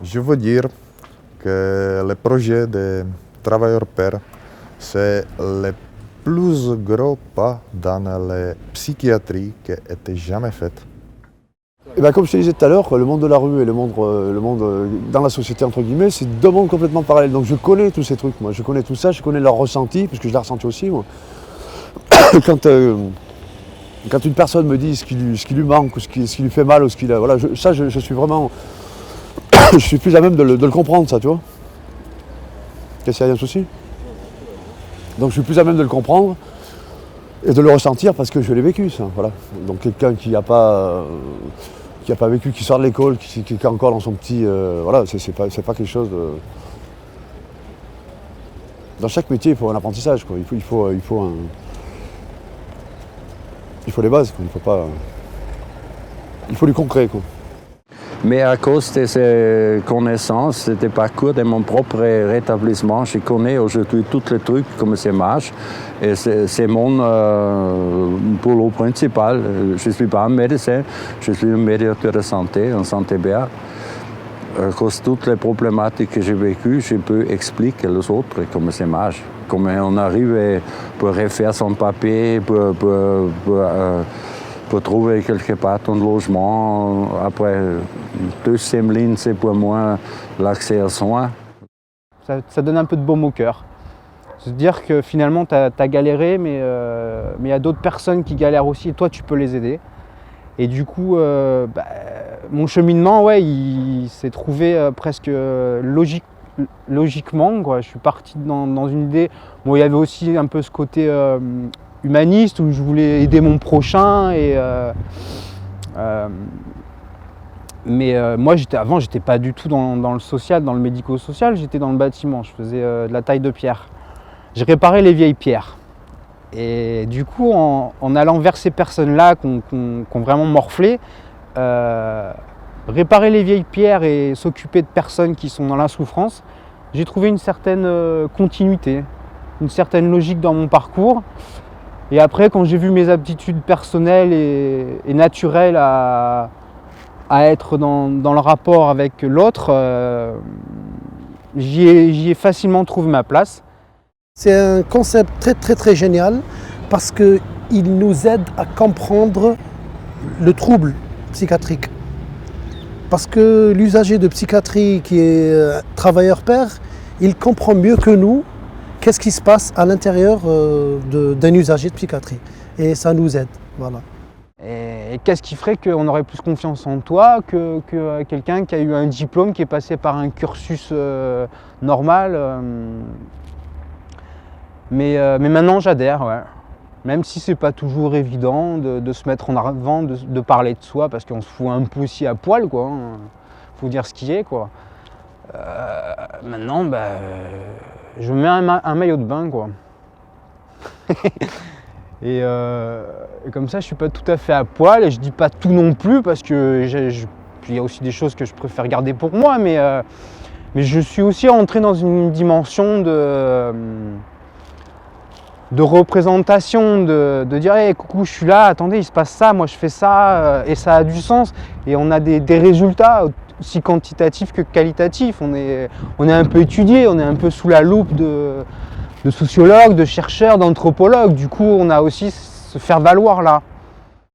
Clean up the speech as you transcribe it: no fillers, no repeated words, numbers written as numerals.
Je veux dire que le projet des travailleurs pairs, c'est le plus gros pas dans la psychiatrie qui a été jamais fait. Et ben comme je te disais tout à l'heure, le monde de la rue et le monde dans la société, entre guillemets, c'est deux mondes complètement parallèles. Donc je connais tous ces trucs, moi. Je connais tout ça, je connais leur ressenti, parce que je l'ai ressenti aussi, moi. Quand une personne me dit ce qui lui manque, ou ce qui lui fait mal, ou ce qu'il a, voilà, je suis vraiment... je suis plus à même de le comprendre, ça, tu vois. Qu'est-ce qu'il y a un souci? Donc je suis plus à même de le comprendre et de le ressentir parce que je l'ai vécu, ça, voilà. Donc quelqu'un qui n'a pas vécu, qui sort de l'école, qui est encore dans son petit... voilà, c'est pas quelque chose de... Dans chaque métier, il faut un apprentissage, quoi. Il faut les bases, quoi. Il faut du concret, quoi. Mais à cause de ces connaissances, de parcours de mon propre rétablissement, je connais aujourd'hui tous les trucs, comment ça marche. Et c'est mon boulot principal. Je ne suis pas un médecin, je suis un médiateur de santé, en santé BA. À cause de toutes les problématiques que j'ai vécues, je peux expliquer aux autres comment ça marche. Comment on arrive pour refaire son papier, pour trouver quelque part un logement. Après, deuxième ligne, c'est pour moi l'accès aux soins. Ça donne un peu de baume au cœur. Se dire que finalement, tu as galéré, mais il y a d'autres personnes qui galèrent aussi, et toi, tu peux les aider. Et du coup, mon cheminement, ouais, il s'est trouvé presque logiquement, quoi. Je suis parti dans une idée. Bon, il y avait aussi un peu ce côté humaniste où je voulais aider mon prochain. Mais moi, avant, j'étais pas du tout dans le social, dans le médico-social. J'étais dans le bâtiment. Je faisais de la taille de pierre. Je réparais les vieilles pierres. Et du coup, en allant vers ces personnes-là qui ont vraiment morflé, réparer les vieilles pierres et s'occuper de personnes qui sont dans la souffrance, j'ai trouvé une certaine continuité, une certaine logique dans mon parcours. Et après, quand j'ai vu mes aptitudes personnelles et naturelles à être dans le rapport avec l'autre, j'y ai facilement trouvé ma place. C'est un concept très génial parce qu'il nous aide à comprendre le trouble psychiatrique. Parce que l'usager de psychiatrie qui est travailleur pair, il comprend mieux que nous qu'est-ce qui se passe à l'intérieur d'un usager de psychiatrie. Et ça nous aide, voilà. Et qu'est-ce qui ferait qu'on aurait plus confiance en toi que quelqu'un qui a eu un diplôme, qui est passé par un cursus normal Mais maintenant j'adhère, ouais. Même si c'est pas toujours évident de se mettre en avant, de parler de soi, parce qu'on se fout un peu aussi à poil, quoi. Faut dire ce qui est, quoi. Maintenant, je mets un maillot de bain, quoi. Et comme ça, je suis pas tout à fait à poil et je dis pas tout non plus, parce que il y a aussi des choses que je préfère garder pour moi, mais je suis aussi entré dans une dimension de représentation, de dire hey, coucou, je suis là, attendez, il se passe ça, moi je fais ça, et ça a du sens. Et on a des résultats aussi quantitatifs que qualitatifs. On est un peu étudié, on est un peu sous la loupe de sociologues, de chercheurs, d'anthropologues. Du coup, on a aussi se faire valoir là.